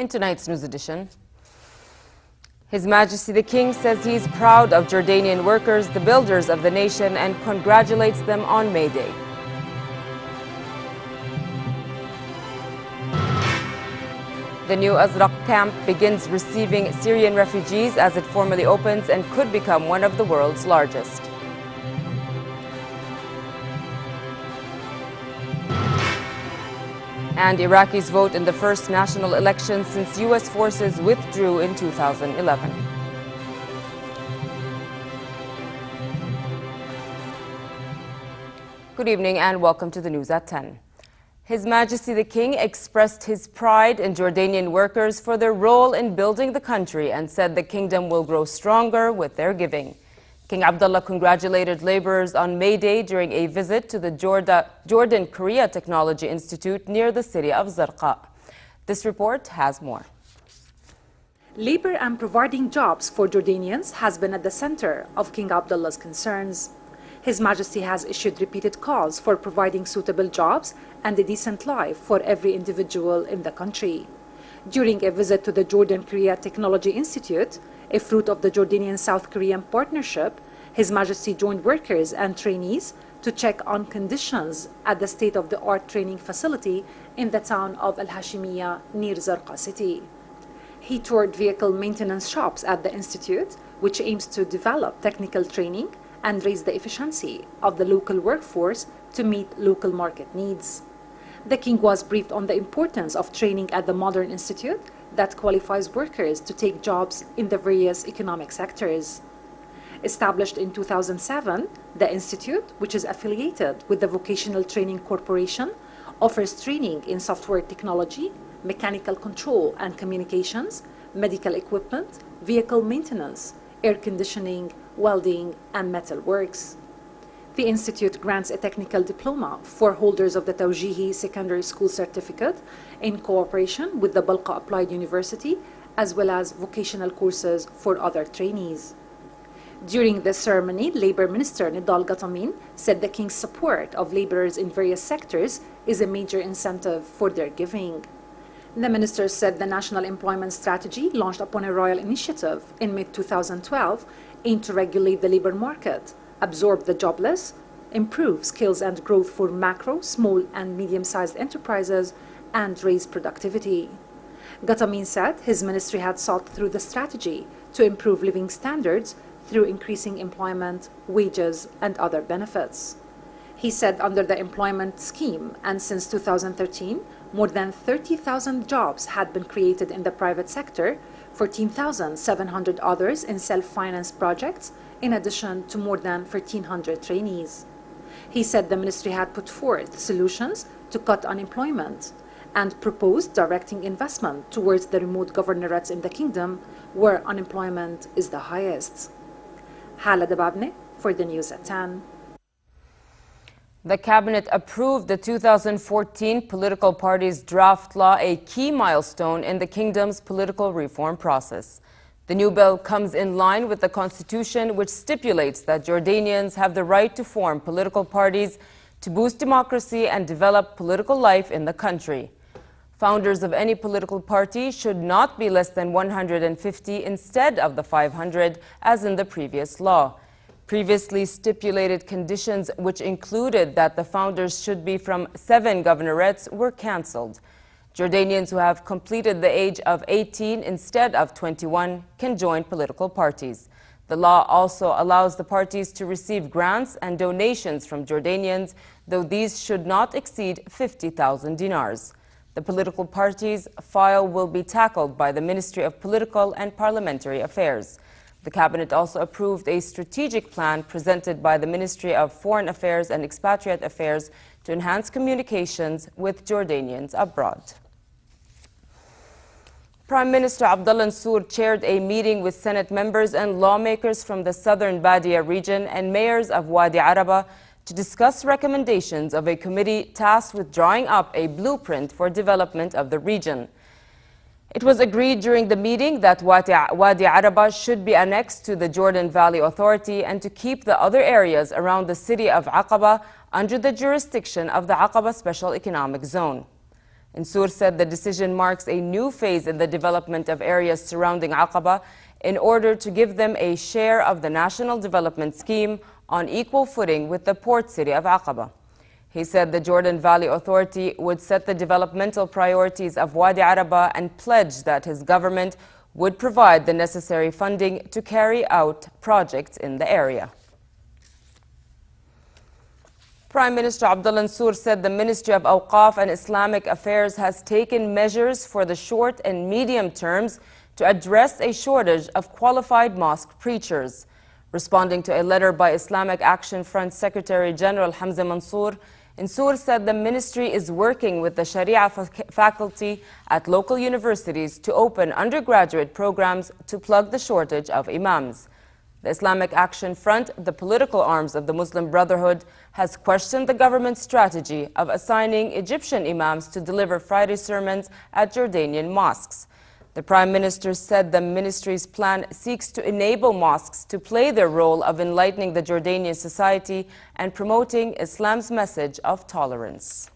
In tonight's news edition, His Majesty the King says he is proud of Jordanian workers, the builders of the nation, and congratulates them on May Day. The new Azraq camp begins receiving Syrian refugees as it formally opens and could become one of the world's largest. And Iraqis vote in the first national election since U.S. forces withdrew in 2011. Good evening and welcome to the news at 10. His Majesty the King expressed his pride in Jordanian workers for their role in building the country and said the kingdom will grow stronger with their giving. King Abdullah congratulated laborers on May Day during a visit to the Jordan Korea Technology Institute near the city of Zarqa. This report has more. Labor and providing jobs for Jordanians has been at the center of King Abdullah's concerns. His Majesty has issued repeated calls for providing suitable jobs and a decent life for every individual in the country. During a visit to the Jordan Korea Technology Institute, a fruit of the Jordanian-South Korean partnership, His Majesty joined workers and trainees to check on conditions at the state-of-the-art training facility in the town of Al-Hashimiyya near Zarqa city. He toured vehicle maintenance shops at the institute, which aims to develop technical training and raise the efficiency of the local workforce to meet local market needs. The King was briefed on the importance of training at the modern institute that qualifies workers to take jobs in the various economic sectors. Established in 2007, the institute, which is affiliated with the Vocational Training Corporation, offers training in software technology, mechanical control and communications, medical equipment, vehicle maintenance, air conditioning, welding, and metalworks. The institute grants a technical diploma for holders of the Tawjihi Secondary School Certificate in cooperation with the Balqa Applied University, as well as vocational courses for other trainees. During the ceremony, Labour Minister Nidal Gatamin said the King's support of labourers in various sectors is a major incentive for their giving. The minister said the National Employment Strategy, launched upon a royal initiative in mid-2012, aimed to regulate the labour market, absorb the jobless, improve skills and growth for macro, small and medium-sized enterprises, and raise productivity. Gatamin said his ministry had sought through the strategy to improve living standards through increasing employment, wages, and other benefits. He said under the employment scheme, and since 2013, more than 30,000 jobs had been created in the private sector, 14,700 others in self-financed projects, in addition to more than 1,300 trainees. He said the ministry had put forth solutions to cut unemployment and proposed directing investment towards the remote governorates in the kingdom where unemployment is the highest. Hala Dababne for the news at 10. The Cabinet approved the 2014 Political Parties Draft Law, a key milestone in the Kingdom's political reform process. The new bill comes in line with the Constitution, which stipulates that Jordanians have the right to form political parties to boost democracy and develop political life in the country. Founders of any political party should not be less than 150 instead of the 500, as in the previous law. Previously stipulated conditions, which included that the founders should be from 7 governorates, were cancelled. Jordanians who have completed the age of 18 instead of 21 can join political parties. The law also allows the parties to receive grants and donations from Jordanians, though these should not exceed 50,000 dinars. The political parties file will be tackled by the Ministry of Political and Parliamentary Affairs. The Cabinet also approved a strategic plan presented by the Ministry of Foreign Affairs and Expatriate Affairs to enhance communications with Jordanians abroad. Prime Minister Abdullah Mansour chaired a meeting with Senate members and lawmakers from the southern Badia region and mayors of Wadi Araba to discuss recommendations of a committee tasked with drawing up a blueprint for development of the region. It was agreed during the meeting that Wadi Araba should be annexed to the Jordan Valley Authority and to keep the other areas around the city of Aqaba under the jurisdiction of the Aqaba Special Economic Zone. Nsour said the decision marks a new phase in the development of areas surrounding Aqaba in order to give them a share of the National Development Scheme on equal footing with the port city of Aqaba. He said the Jordan Valley Authority would set the developmental priorities of Wadi Araba and pledged that his government would provide the necessary funding to carry out projects in the area. Prime Minister Abdullah Nsour said the Ministry of Awqaf and Islamic Affairs has taken measures for the short and medium terms to address a shortage of qualified mosque preachers. Responding to a letter by Islamic Action Front Secretary General Hamza Mansour, Nsour said the ministry is working with the Sharia faculty at local universities to open undergraduate programs to plug the shortage of imams. The Islamic Action Front, the political arms of the Muslim Brotherhood, has questioned the government's strategy of assigning Egyptian imams to deliver Friday sermons at Jordanian mosques. The Prime Minister said the ministry's plan seeks to enable mosques to play their role of enlightening the Jordanian society and promoting Islam's message of tolerance.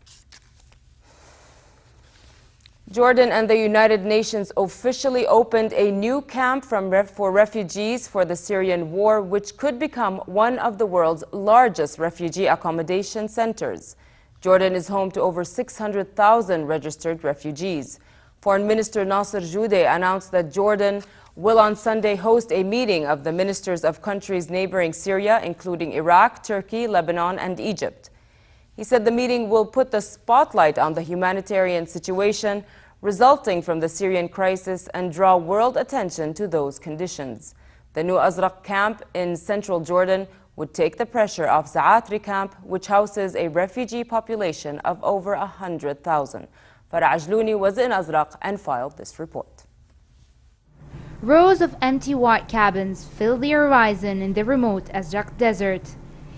Jordan and the United Nations officially opened a new camp for refugees for the Syrian war, which could become one of the world's largest refugee accommodation centers. Jordan is home to over 600,000 registered refugees. Foreign Minister Nasser Joudeh announced that Jordan will on Sunday host a meeting of the ministers of countries neighboring Syria, including Iraq, Turkey, Lebanon, and Egypt. He said the meeting will put the spotlight on the humanitarian situation resulting from the Syrian crisis and draw world attention to those conditions. The new Azraq camp in central Jordan would take the pressure off Zaatri camp, which houses a refugee population of over 100,000. Farah Ajlouni was in Azraq and filed this report. Rows of empty white cabins fill the horizon in the remote Azraq desert.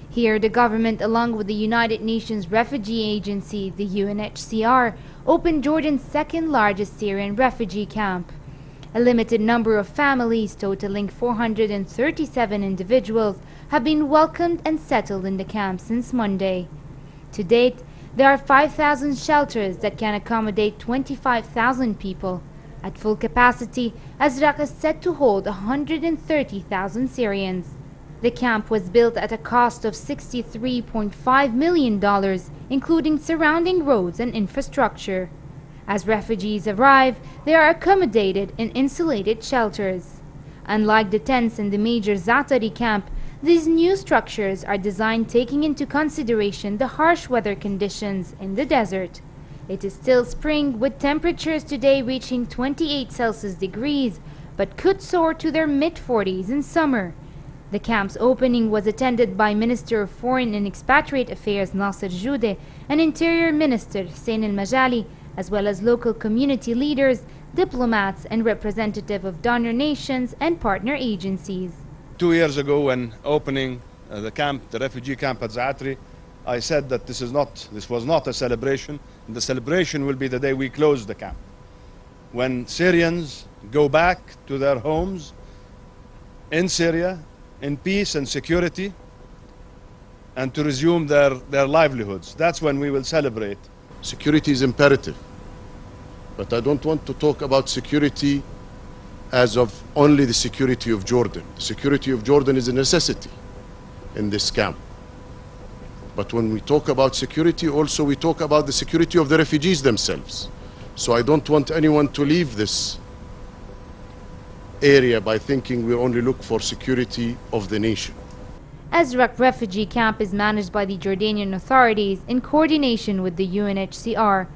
Here, the government, along with the United Nations Refugee Agency, the UNHCR, opened Jordan's second largest Syrian refugee camp. A limited number of families, totaling 437 individuals, have been welcomed and settled in the camp since Monday. To date, there are 5,000 shelters that can accommodate 25,000 people. At full capacity, Azraq is set to hold 130,000 Syrians. The camp was built at a cost of $63.5 million, including surrounding roads and infrastructure. As refugees arrive, they are accommodated in insulated shelters. Unlike the tents in the major Zaatari camp, these new structures are designed taking into consideration the harsh weather conditions in the desert. It is still spring, with temperatures today reaching 28 Celsius degrees, but could soar to their mid-40s in summer. The camp's opening was attended by Minister of Foreign and Expatriate Affairs Nasser Joudeh and Interior Minister Hussein al-Majali, as well as local community leaders, diplomats, and representatives of donor nations and partner agencies. 2 years ago, when opening the refugee camp at Zaatri, I said that this was not a celebration. The celebration will be the day we close the camp, when Syrians go back to their homes in Syria in peace and security, and to resume their livelihoods. That's when we will celebrate. Security is imperative, but I don't want to talk about security as of only the security of Jordan. The security of Jordan is a necessity in this camp. But when we talk about security, also we talk about the security of the refugees themselves. So I don't want anyone to leave this area by thinking we only look for security of the nation. Azraq refugee camp is managed by the Jordanian authorities in coordination with the UNHCR.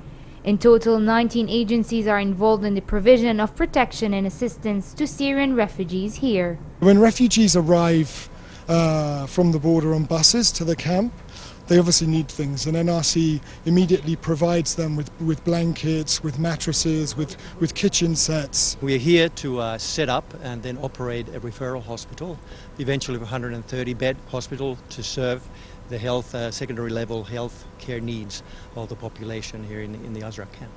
In total, 19 agencies are involved in the provision of protection and assistance to Syrian refugees here. When refugees arrive from the border on buses to the camp, they obviously need things, and NRC immediately provides them with blankets, with mattresses, with kitchen sets. We are here to set up and then operate a referral hospital, eventually a 130-bed hospital to serve the secondary level health care needs of the population here in the Azraq camp.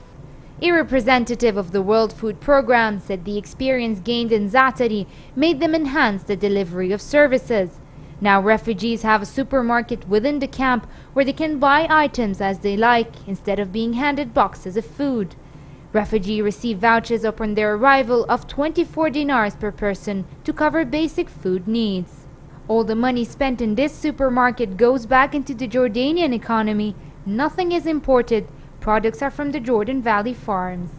A representative of the World Food Programme said the experience gained in Zaatari made them enhance the delivery of services. Now refugees have a supermarket within the camp where they can buy items as they like instead of being handed boxes of food. Refugees receive vouchers upon their arrival of 24 dinars per person to cover basic food needs. All the money spent in this supermarket goes back into the Jordanian economy. Nothing is imported. Products are from the Jordan Valley farms.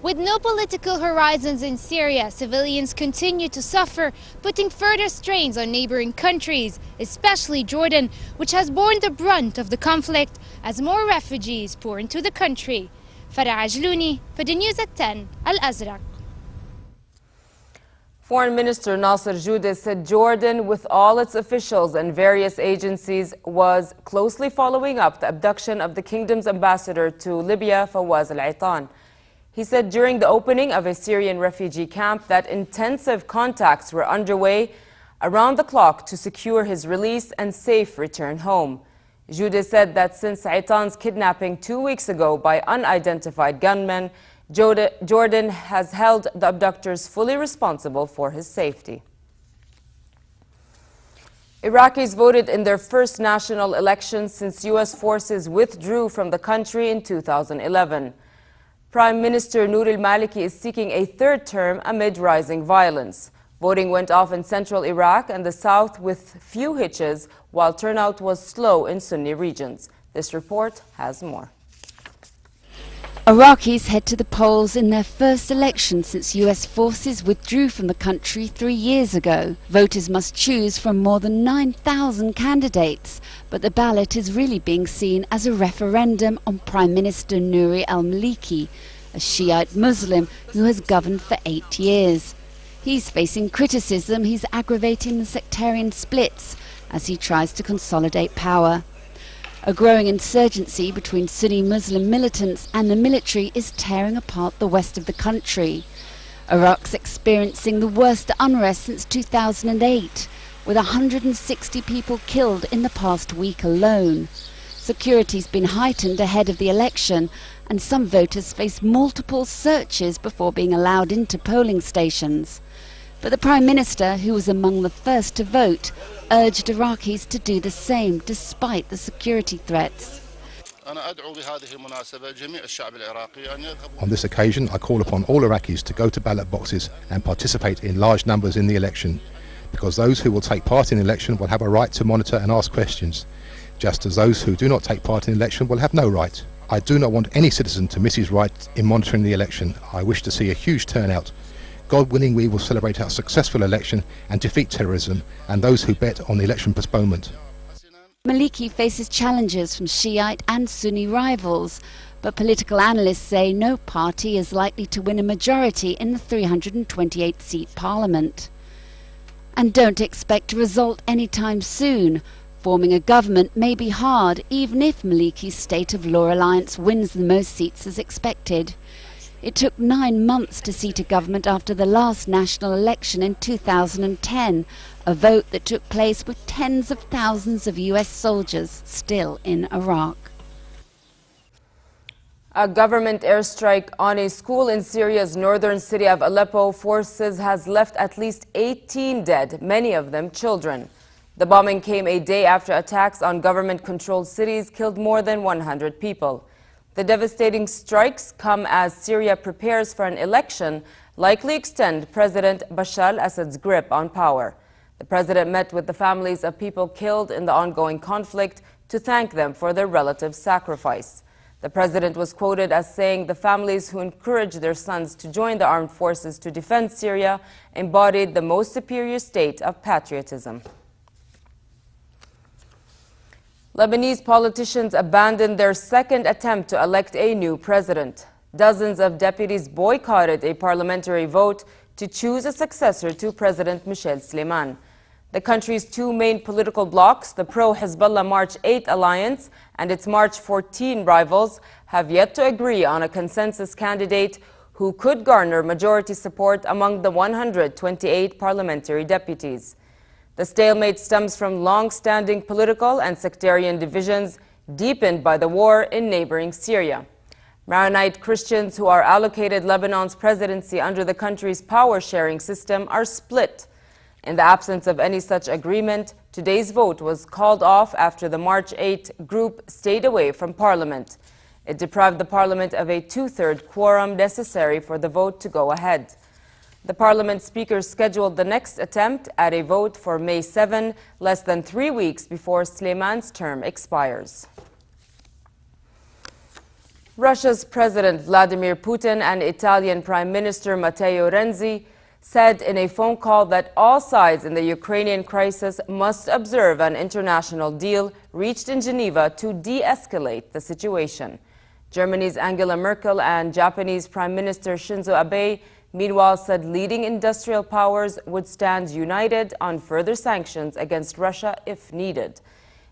With no political horizons in Syria, civilians continue to suffer, putting further strains on neighboring countries, especially Jordan, which has borne the brunt of the conflict as more refugees pour into the country. Farah Ajlouni for the news at 10, Al Azraq. Foreign Minister Nasser Judeh said Jordan, with all its officials and various agencies, was closely following up the abduction of the kingdom's ambassador to Libya, Fawaz al-Aitan. He said during the opening of a Syrian refugee camp that intensive contacts were underway around the clock to secure his release and safe return home. Judeh said that since Aitan's kidnapping 2 weeks ago by unidentified gunmen, Jordan has held the abductors fully responsible for his safety. Iraqis voted in their first national election since U.S. forces withdrew from the country in 2011. Prime Minister Noor al-Maliki is seeking a third term amid rising violence. Voting went off in central Iraq and the south with few hitches, while turnout was slow in Sunni regions. This report has more. Iraqis head to the polls in their first election since U.S. forces withdrew from the country 3 years ago. Voters must choose from more than 9,000 candidates, but the ballot is really being seen as a referendum on Prime Minister Nouri al-Maliki, a Shiite Muslim who has governed for 8 years. He's facing criticism he's aggravating the sectarian splits as he tries to consolidate power. A growing insurgency between Sunni Muslim militants and the military is tearing apart the west of the country. Iraq's experiencing the worst unrest since 2008, with 160 people killed in the past week alone. Security's been heightened ahead of the election, and some voters face multiple searches before being allowed into polling stations. But the Prime Minister, who was among the first to vote, urged Iraqis to do the same despite the security threats. On this occasion, I call upon all Iraqis to go to ballot boxes and participate in large numbers in the election, because those who will take part in the election will have a right to monitor and ask questions, just as those who do not take part in the election will have no right. I do not want any citizen to miss his right in monitoring the election. I wish to see a huge turnout. God willing, we will celebrate our successful election and defeat terrorism and those who bet on the election postponement. Maliki faces challenges from Shiite and Sunni rivals, but political analysts say no party is likely to win a majority in the 328-seat parliament. And don't expect a result anytime soon. Forming a government may be hard, even if Maliki's State of Law Alliance wins the most seats as expected. It took 9 months to seat a government after the last national election in 2010, a vote that took place with tens of thousands of US soldiers still in Iraq. A government airstrike on a school in Syria's northern city of Aleppo forces has left at least 18 dead, many of them children. The bombing came a day after attacks on government-controlled cities killed more than 100 people. The devastating strikes come as Syria prepares for an election likely extend President Bashar al-Assad's grip on power. The president met with the families of people killed in the ongoing conflict to thank them for their relative sacrifice. The president was quoted as saying the families who encouraged their sons to join the armed forces to defend Syria embodied the most superior state of patriotism. Lebanese politicians abandoned their second attempt to elect a new president. Dozens of deputies boycotted a parliamentary vote to choose a successor to President Michel Sleiman. The country's two main political blocs, the pro-Hezbollah March 8 alliance and its March 14 rivals, have yet to agree on a consensus candidate who could garner majority support among the 128 parliamentary deputies. The stalemate stems from long-standing political and sectarian divisions deepened by the war in neighboring Syria. Maronite Christians who are allocated Lebanon's presidency under the country's power-sharing system are split. In the absence of any such agreement, Today's vote was called off after the March 8 group stayed away from Parliament. It deprived the Parliament of a two-third quorum necessary for the vote to go ahead. The Parliament Speaker scheduled the next attempt at a vote for May 7, less than 3 weeks before Sleiman's term expires. Russia's President Vladimir Putin and Italian Prime Minister Matteo Renzi said in a phone call that all sides in the Ukrainian crisis must observe an international deal reached in Geneva to de-escalate the situation. Germany's Angela Merkel and Japanese Prime Minister Shinzo Abe meanwhile said leading industrial powers would stand united on further sanctions against Russia if needed.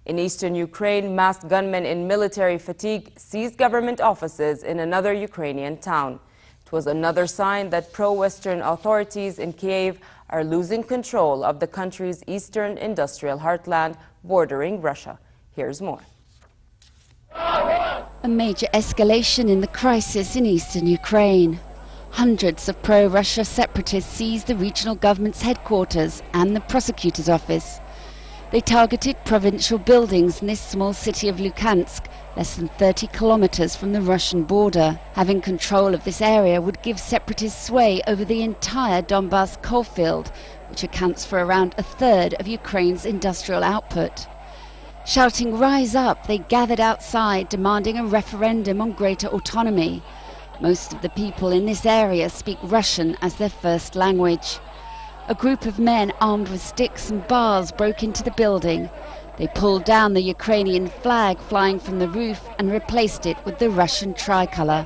In eastern Ukraine, masked gunmen in military fatigue seized government offices in another Ukrainian town. It was another sign that pro-Western authorities in Kiev are losing control of the country's eastern industrial heartland bordering Russia. Here's more. A major escalation in the crisis in eastern Ukraine. Hundreds of pro-Russia separatists seized the regional government's headquarters and the prosecutor's office. They targeted provincial buildings in this small city of Luhansk, less than 30 kilometers from the Russian border. Having control of this area would give separatists sway over the entire Donbas coalfield, which accounts for around a third of Ukraine's industrial output. Shouting "Rise up," they gathered outside, demanding a referendum on greater autonomy. Most of the people in this area speak Russian as their first language. A group of men armed with sticks and bars broke into the building. They pulled down the Ukrainian flag flying from the roof and replaced it with the Russian tricolour.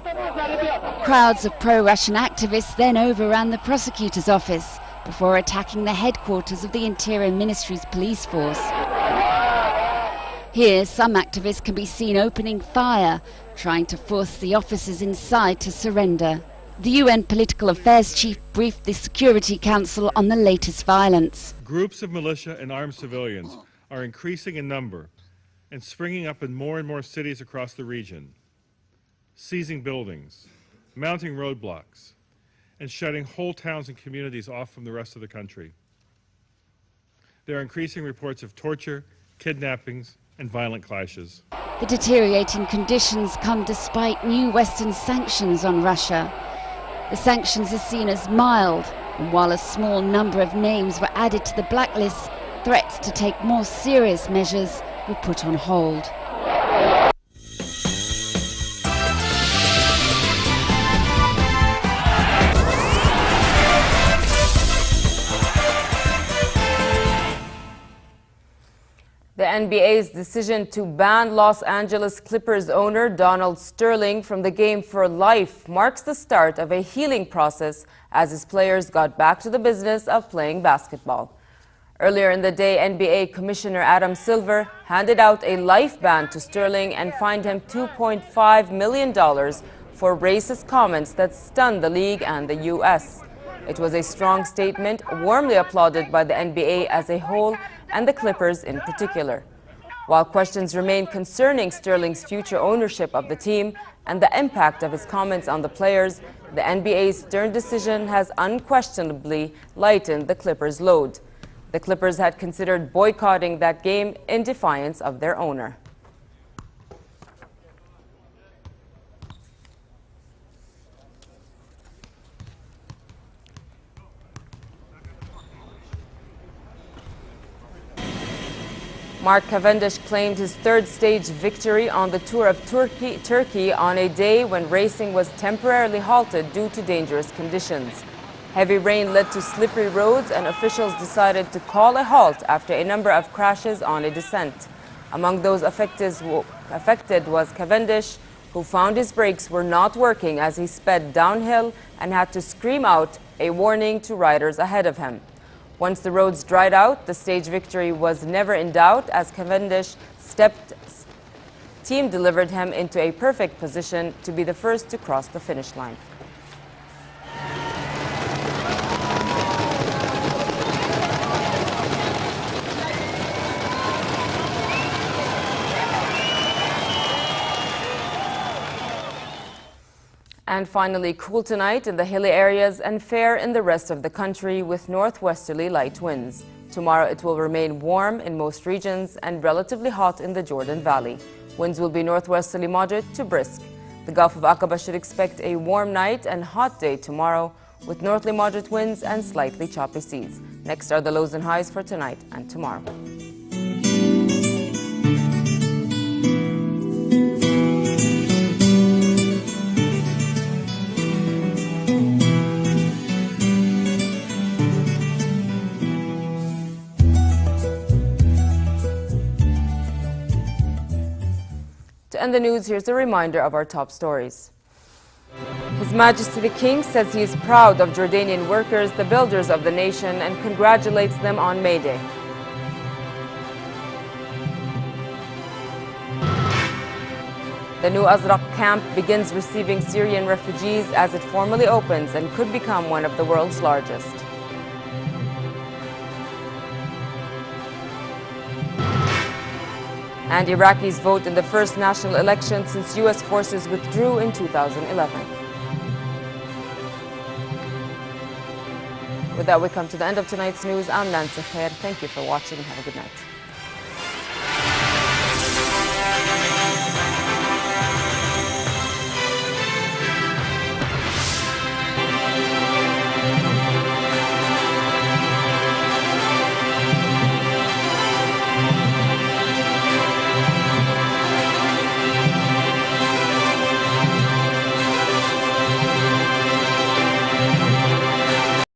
Crowds of pro-Russian activists then overran the prosecutor's office before attacking the headquarters of the Interior Ministry's police force. Here, some activists can be seen opening fire, trying to force the officers inside to surrender. The UN Political Affairs Chief briefed the Security Council on the latest violence. Groups of militia and armed civilians are increasing in number and springing up in more cities across the region, seizing buildings, mounting roadblocks, and shutting whole towns and communities off from the rest of the country. There are increasing reports of torture, kidnappings, and violent clashes. The deteriorating conditions come despite new Western sanctions on Russia. The sanctions are seen as mild, and while a small number of names were added to the blacklist, threats to take more serious measures were put on hold. The NBA's decision to ban Los Angeles Clippers owner Donald Sterling from the game for life marks the start of a healing process as his players got back to the business of playing basketball. Earlier in the day, NBA Commissioner Adam Silver handed out a life ban to Sterling and fined him $2.5 million for racist comments that stunned the league and the U.S. It was a strong statement, warmly applauded by the NBA as a whole and the Clippers in particular. While questions remain concerning Sterling's future ownership of the team and the impact of his comments on the players, the NBA's stern decision has unquestionably lightened the Clippers' load. The Clippers had considered boycotting that game in defiance of their owner. Mark Cavendish claimed his third-stage victory on the Tour of Turkey on a day when racing was temporarily halted due to dangerous conditions. Heavy rain led to slippery roads, and officials decided to call a halt after a number of crashes on a descent. Among those affected was Cavendish, who found his brakes were not working as he sped downhill and had to scream out a warning to riders ahead of him. Once the roads dried out, the stage victory was never in doubt as Cavendish team delivered him into a perfect position to be the first to cross the finish line. And finally, cool tonight in the hilly areas and fair in the rest of the country with northwesterly light winds. Tomorrow it will remain warm in most regions and relatively hot in the Jordan Valley. Winds will be northwesterly moderate to brisk. The Gulf of Aqaba should expect a warm night and hot day tomorrow with northerly moderate winds and slightly choppy seas. Next are the lows and highs for tonight and tomorrow. To end the news, here's a reminder of our top stories. His Majesty the King says he is proud of Jordanian workers, the builders of the nation, and congratulates them on May Day. The new Azraq camp begins receiving Syrian refugees as it formally opens and could become one of the world's largest. And Iraqis vote in the first national election since U.S. forces withdrew in 2011. With that, we come to the end of tonight's news. I'm Nancy Khair. Thank you for watching and have a good night.